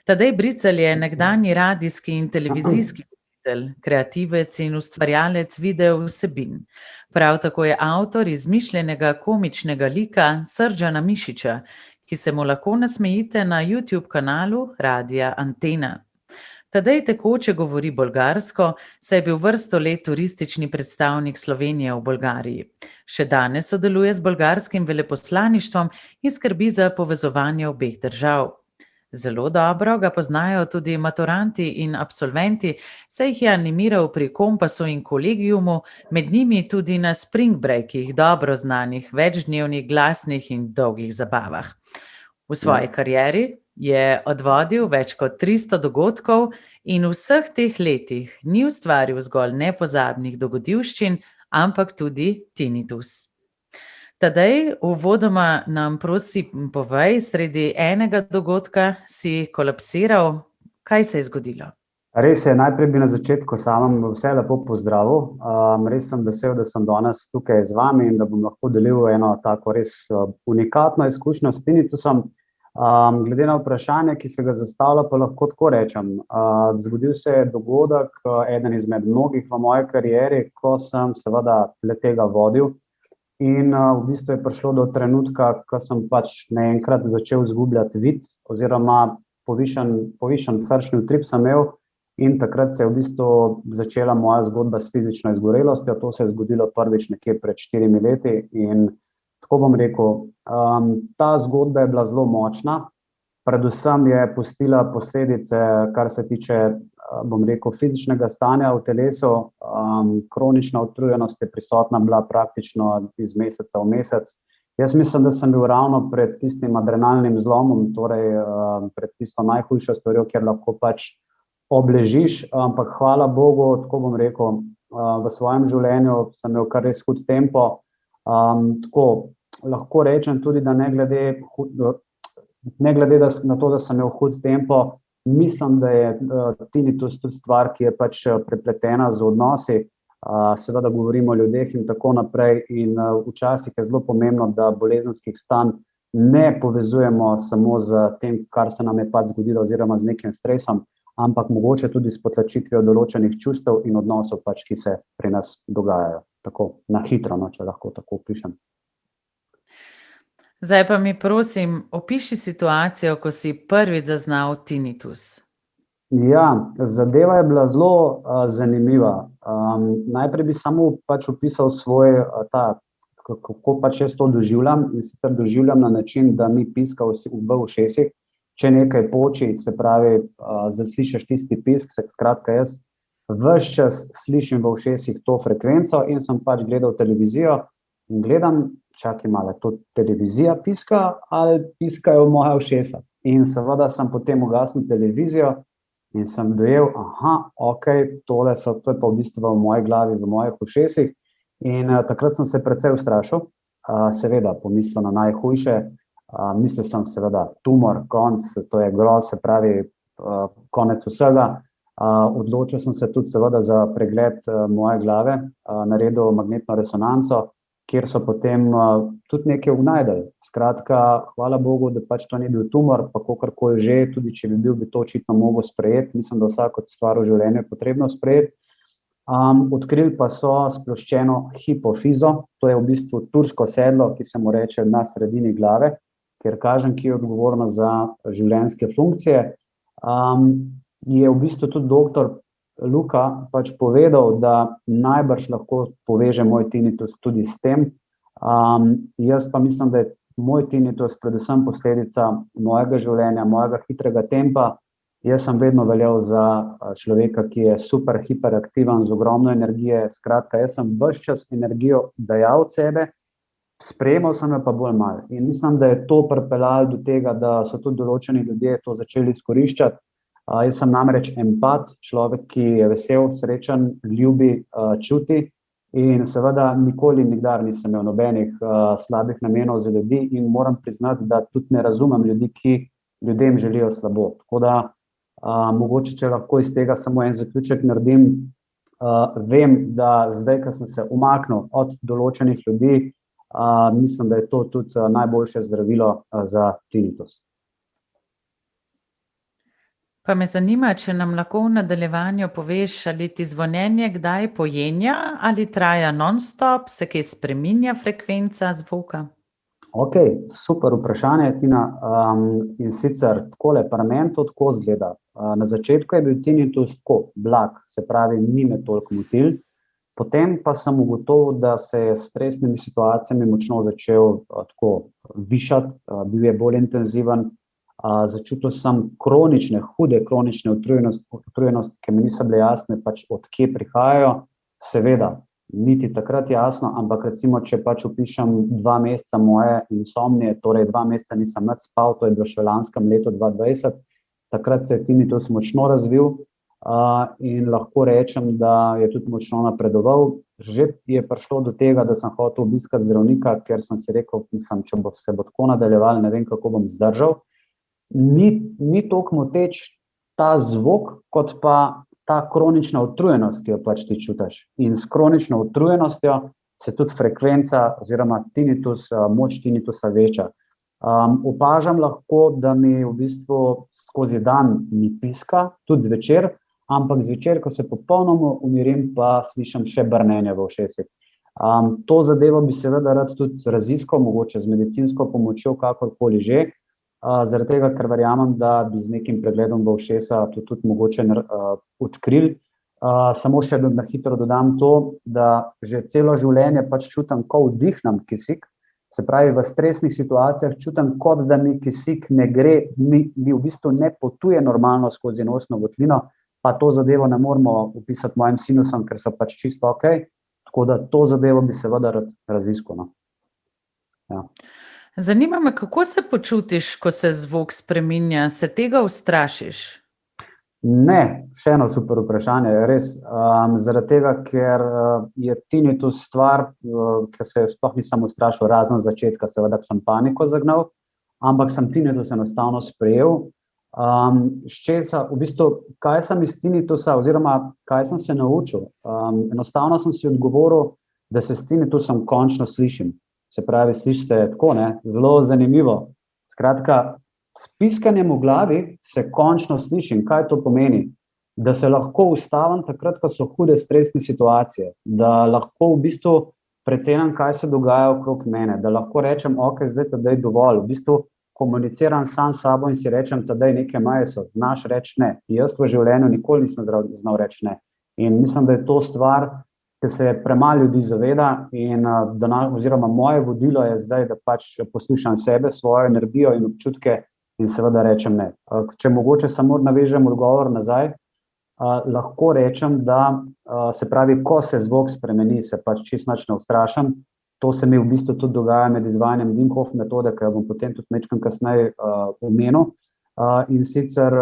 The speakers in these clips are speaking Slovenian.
Tadej Bricelj je nekdanji radijski in televizijski voditelj, kreativec in ustvarjalec video vsebin. Prav tako je avtor izmišljenega komičnega lika Srdžana Mišiča, ki se mu lahko nasmejite na YouTube kanalu Radia Antena. Tadej tekoče govori bolgarsko, saj je bil vrsto let turistični predstavnik Slovenije v Bolgariji. Še danes sodeluje z bolgarskim veleposlaništvom in skrbi za povezovanje obeh držav. Zelo dobro ga poznajo tudi maturanti in absolventi, saj jih je animiral pri Kompasu in Kolegiumu, med njimi tudi na spring breakih, dobro znanih, večdnevnih, glasnih in dolgih zabavah. V svoji karieri je odvodil več kot 300 dogodkov in v vseh teh letih ni ustvaril zgolj nepozabnih dogodivščin, ampak tudi tinnitus. Tadej, uvodoma nam prosim povej, sredi enega dogodka si kolapsiral. Kaj se je zgodilo? Res je, najprej bi na začetku samem vse lepo pozdravil. Res sem vesel, da sem danes tukaj z vami in da bom lahko delil eno tako res unikatno izkušnjo s tinnitusom. Glede na vprašanje, ki se ga zastavlja, pa lahko tako rečem. Zgodil se je dogodek, eden izmed mnogih v moji karieri, ko sem seveda le-tega vodil. In v bistvu je prišlo do trenutka, ko sem pač naenkrat začel izgubljati vid oziroma povišan srčni utrip sem imel in takrat se je v bistvu začela moja zgodba s fizično izgorelostjo. To se je zgodilo prvič nekje pred 4 leti in tako bom rekel, ta zgodba je bila zelo močna, predvsem je pustila posledice, kar se tiče, bom rekel, fizičnega stanja v telesu, kronična utrujenost je prisotna bila praktično iz meseca v mesec. Jaz mislim, da sem bil ravno pred tistim adrenalnim zlomom, torej pred tisto najhujšo stvarjo, kjer lahko pač obležiš, ampak hvala Bogu, tako bom rekel, v svojem življenju sem imel kar res hud tempo. Tako lahko rečem tudi, da ne glede na to, da sem imel hud tempo, mislim, da je tinnitus tudi stvar, ki je pač prepletena z odnosi, seveda govorimo o ljudeh in tako naprej in včasih je zelo pomembno, da bolezenskih stanj ne povezujemo samo z tem, kar se nam je pač zgodilo oziroma z nekim stresom, ampak mogoče tudi s potlačitvijo določenih čustev in odnosov pač, ki se pri nas dogajajo. Tako na hitro, če lahko tako opišem. Zdaj pa mi prosim, opiši situacijo, ko si prvič zaznal tinnitus. Ja, zadeva je bila zelo zanimiva. Najprej bi samo pač opisal svoj kako pač jaz to doživljam in sicer doživljam na način, da mi piska v ušesih, če nekaj poči, se pravi, zaslišiš tisti pisk, skratka jaz ves čas slišim v ušesih to frekvenco in sem pač gledal televizijo in gledam, čakaj malo, to televizija piska ali piskajo moja ušesa. In seveda sem potem ugasnil televizijo in sem dojel, okej, to je pa v bistvu v moji glavi, v mojih ušesih. In takrat sem se precej ustrašil, seveda pomislil na najhujše, mislil sem seveda tumor, konec, to je groz, se pravi konec vsega. Odločil sem se tudi seveda za pregled moje glave, naredil magnetno resonanco, kjer so potem tudi nekaj našli. Skratka, hvala Bogu, da pač to ni bil tumor, pa kakorkoli že, tudi če bi bil, bi to očitno mogel sprejeti. Mislim, da vsako stvar v življenju je potrebno sprejeti. Odkrili pa so sploščeno hipofizo, to je v bistvu turško sedlo, ki se mu reče na sredini glave, kjer kažem, ki je odgovorna za življenjske funkcije. Je v bistvu tudi doktor Luka pač povedal, da najbrž lahko poveže moj tinnitus tudi s tem. Jaz pa mislim, da je moj tinnitus predvsem posledica mojega življenja, mojega hitrega tempa. Jaz sem vedno veljal za človeka, ki je super hiperaktiven, z ogromno energije. Skratka, jaz sem ves čas energijo dajal od sebe, sprejemal sem jo pa bolj malo. In mislim, da je to pripeljalo do tega, da so tudi določeni ljudje to začeli izkoriščati. Jaz sem namreč empat, človek, ki je vesel, srečen, ljubi, čuti in seveda nikdar nisem imel nobenih slabih namenov za ljudi in moram priznati, da tudi ne razumem ljudi, ki ljudem želijo slabo. Tako da Mogoče, če lahko iz tega samo en zaključek naredim, vem, da zdaj, ko sem se umaknil od določenih ljudi, mislim, da je to tudi najboljše zdravilo za tinnitus. Pa me zanima, če nam lahko v nadaljevanju poveš, ali ti zvonjenje kdaj pojenja ali traja non-stop, se kaj spreminja frekvenca zvoka? Ok, super vprašanje, Tina. In sicer takole, pri meni to tako izgleda. Na začetku je bil tinnitus tako blag, se pravi, ni me toliko motil. Potem pa sem ugotovil, da se je s stresnimi situacijami močno začel tako višati, bil je bolj intenziven. Začutil sem hude kronične utrujenosti, ki mi niso bile jasne, pač od kje prihajajo. Seveda, niti takrat jasno, ampak recimo, če pač opišem 2 meseca moje insomnije, torej 2 meseca nisem nič spal, to je bilo še v lanskem letu 2020, takrat se je tinnitus močno razvil in lahko rečem, da je tudi močno napredoval. Že je prišlo do tega, da sem hotel obiskati zdravnika, ker sem si rekel, mislim, če se bo tako nadaljevalo, ne vem, kako bom zdržal. Ni toliko moteč ta zvok, kot pa ta kronična utrujenost, ki jo pač ti čutiš. In s kronično utrujenostjo se tudi frekvenca oziroma tinnitus, moč tinnitusa veča. Opažam lahko, da mi v bistvu skozi dan ni piska, tudi zvečer, ampak zvečer, ko se popolnoma umirim, pa slišim še brnenje v ušesih. To zadevo bi seveda rad tudi raziskal, mogoče z medicinsko pomočjo, kakorkoli že, zaradi tega, ker verjamem, da bi z nekim pregledom v ušesa to tudi mogoče odkrili. Samo še na hitro dodam to, da že celo življenje pač čutim, ko vdihnem kisik, se pravi, v stresnih situacijah čutim, kot da mi kisik ne gre, mi v bistvu ne potuje normalno skozi nosno votlino, pa to zadevo ne moremo opisati mojim sinusom, ker so pač čisto ok, tako da to zadevo bi seveda rad raziskal. Ja. Zanima me, kako se počutiš, ko se zvok spreminja, se tega ustrašiš? Ne, še eno super vprašanje, res, zaradi tega, ker je tinnitus stvar, ker se sploh nisem ustrašil, razen začetka, seveda, sem paniko zagnal, ampak sem tinnitus enostavno sprejel. V bistvu, kaj sem iz tinnitusa oziroma kaj sem se naučil? Enostavno sem si odgovoril, da se s tinnitusom končno slišim. Se pravi, sliši se tako, zelo zanimivo. Skratka, s piskanjem v glavi se končno slišim. Kaj to pomeni? Da se lahko ustavim takrat, ko so hude stresne situacije, da lahko v bistvu precenim, kaj se dogaja okrog mene, da lahko rečem, ok, zdaj je dovolj, v bistvu komuniciram sam s sabo in si rečem, tedaj neke meje so, znaš reči ne. Jaz v življenju nikoli nisem znal reči ne. In mislim, da je to stvar, ki se premalo ljudi zaveda in oziroma moje vodilo je zdaj, da pač poslušam sebe, svojo energijo in občutke in seveda rečem ne. Če mogoče samo navežem odgovor nazaj, lahko rečem, da se pravi, ko se zvok spremeni, se pač čisto nič ne ustrašim. To se mi v bistvu tudi dogaja med izvajanjem Wim Hof metode, ki jo bom potem tudi majčkeno kasneje omenil. In sicer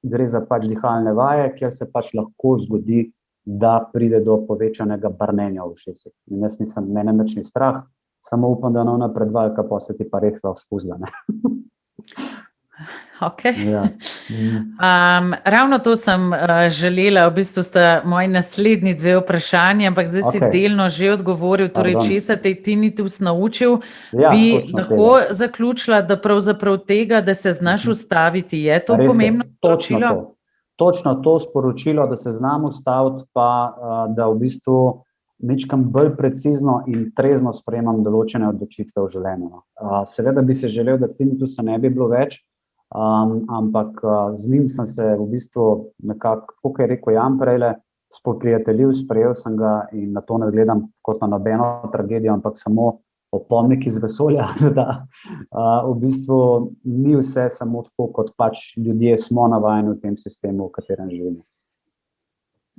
gre za pač dihalne vaje, kjer se pač lahko zgodi, da pride do povečanega brnenja v ušesih. In jaz mene nič ni strah, samo upam, da ona predvaljka pa se ti pa res lahko spuzla. Ok. Ja. Ravno to sem želela, v bistvu sta moji naslednji 2 vprašanji, ampak zdaj si delno že odgovoril, torej česa te je tinnitus naučil, bi lahko zaključila, da pravzaprav tega, da se znaš ustaviti, je to pomembno sporočilo? Točno to sporočilo, da se znam ustaviti, pa da v bistvu majčkeno bolj precizno in trezno sprejemam določene odločitve v življenju. Seveda bi se želel, da tinnitusa ne bi bilo več, ampak z njim sem se v bistvu nekako, kot je rekel Jan prejle, spoprijateljil, sprejel sem ga in na to ne gledam kot na nobeno tragedijo, ampak samo opomnik iz vesolja, da v bistvu ni vse samo tako, kot pač ljudje smo navajeni v tem sistemu, v katerem živimo.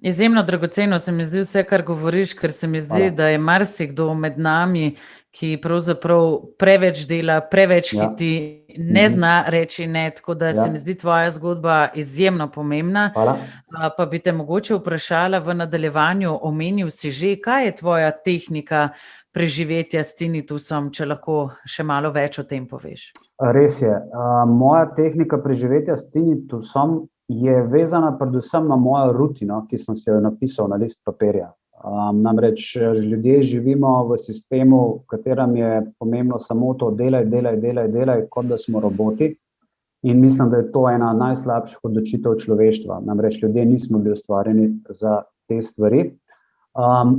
Izjemno dragoceno se mi zdi vse, kar govoriš, ker se mi zdi, da je marsikdo med nami, ki pravzaprav preveč dela, preveč hiti, ne zna reči ne, tako da se mi zdi tvoja zgodba izjemno pomembna. Pa bi te mogoče vprašala v nadaljevanju, omenil si že, kaj je tvoja tehnika preživetja s tinnitusom, če lahko še malo več o tem poveš. Res je. Moja tehnika preživetja s tinnitusom je vezana predvsem na mojo rutino, ki sem si jo napisal na list papirja. Namreč ljudje živimo v sistemu, v katerem je pomembno samo to delaj, kot da smo roboti. In mislim, da je to ena najslabših odločitev človeštva. Namreč ljudje nismo bili ustvarjeni za te stvari.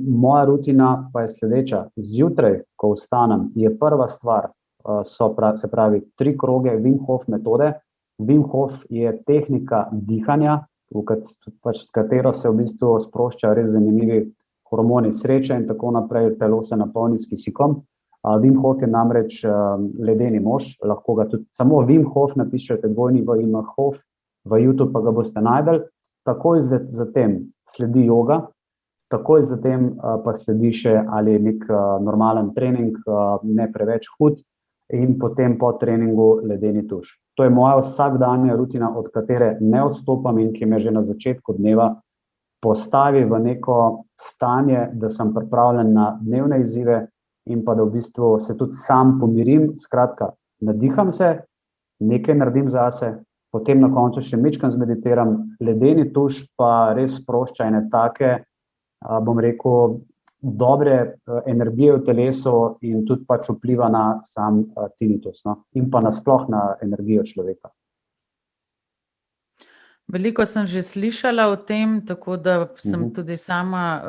Moja rutina pa je sledeča. Zjutraj, ko vstanem, je prva stvar, se pravi 3 kroge Wim Hof metode. Wim Hof je tehnika dihanja, s katero se v bistvu sproščajo res zanimivi hormoni sreče in tako naprej, telo se napolni s kisikom. Wim Hof je namreč ledeni mož, lahko ga tudi samo Wim Hof napišete, Wim Hof, v YouTube pa ga boste najdel. Takoj zatem sledi joga, takoj zatem pa sledi še ali nek normalen trening, ne preveč hud, in potem po treningu ledeni tuš. To je moja vsakdanja rutina, od katere ne odstopam in ki me že na začetku dneva postavi v neko stanje, da sem pripravljen na dnevne izzive in pa da v bistvu se tudi sam pomirim. Skratka, nadiham se, nekaj naredim zase, potem na koncu še majčkeno zmeditiram, ledeni tuš pa res sprošča ene take, bom rekel, dobre energije v telesu in tudi pač vpliva na sam tinnitus, no? In pa nasploh na energijo človeka. Veliko sem že slišala o tem, tako da sem tudi sama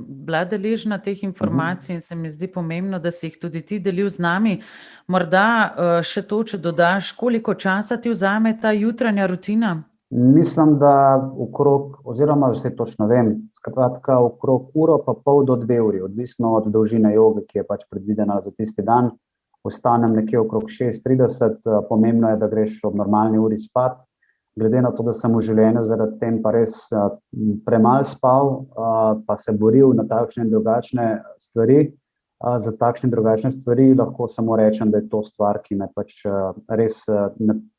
bila deležna teh informacij in se mi zdi pomembno, da si jih tudi ti delil z nami. Morda še to, če dodaš, koliko časa ti vzame ta jutranja rutina? Mislim, da oziroma vse točno vem, skratka okrog 1,5 do 2 uri, odvisno od dolžine joge, ki je pač predvidena za tisti dan. Vstanem nekje okrog 6:30, pomembno je, da greš ob normalni uri spat. Glede na to, da sem v življenju zaradi tem pa res premalo spal, pa se boril na takšne in drugačne stvari, za takšne in drugačne stvari, lahko samo rečem, da je to stvar, ki me pač res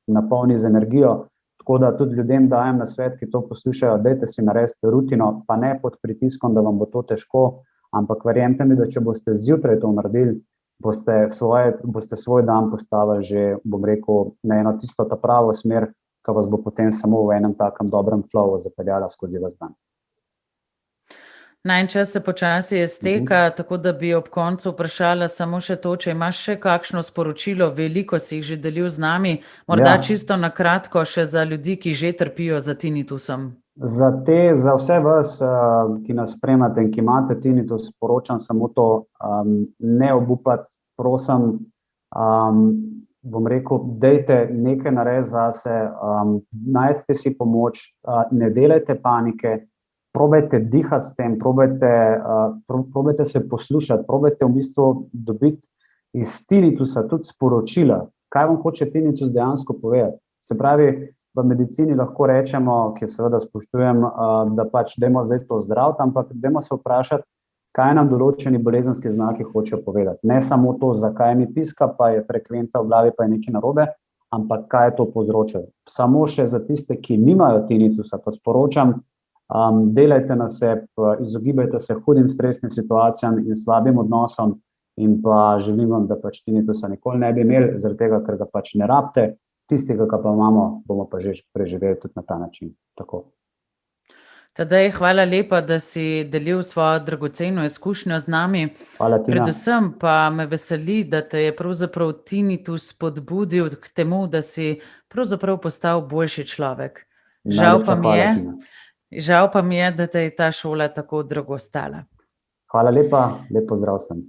napolni z energijo. Tako da tudi ljudem dajem nasvet, ki to poslušajo, dajte si narediti rutino, pa ne pod pritiskom, da vam bo to težko, ampak verjemite mi, da če boste zjutraj to naredili, boste svoj dan postavili že, bom rekel, na eno tisto ta pravo smer, ki vas bo potem samo v enem takem dobrem flowu zapeljala skozi vas dan. Najin čas se počasi izteka, tako da bi ob koncu vprašala samo še to, če imaš še kakšno sporočilo, veliko si jih že delil z nami, morda čisto na kratko še za ljudi, ki že trpijo za tinnitusom. Za vse vas, ki nas spremljate in ki imate tinnitus, sporočam samo to, ne obupati, prosim, bom rekel, dajte nekaj narediti zase, najdite si pomoč, ne delajte panike, probajte dihati s tem, probajte se poslušati, probajte v bistvu dobiti iz tinnitusa tudi sporočila, kaj vam hoče tinnitus dejansko povedati. Se pravi, v medicini lahko rečemo, ki seveda spoštujem, da pač dajmo zdaj to zdraviti, ampak dajmo se vprašati, kaj nam določeni bolezenski znaki hočejo povedati. Ne samo to, zakaj mi piska, pa je frekvenca v glavi, pa je nekaj narobe, ampak kaj je to povzročilo. Samo še za tiste, ki nimajo tinnitusa, pa sporočam, delajte na sebi, izogibajte se hudim stresnim situacijam in slabim odnosom in pa želim vam, da pač tinnitusa nikoli ne bi imeli, zaradi tega, ker ga pač ne rabite, tistega, ki pa imamo, bomo pa že preživeli tudi na ta način. Tako. Tadej, hvala lepa, da si delil svojo dragoceno izkušnjo z nami. Hvala, Tina. Predvsem pa me veseli, da te je pravzaprav tinnitus spodbudil k temu, da si pravzaprav postal boljši človek. Žal pa mi je, da te je ta šola tako drago stala. Hvala lepa, lep pozdrav sem.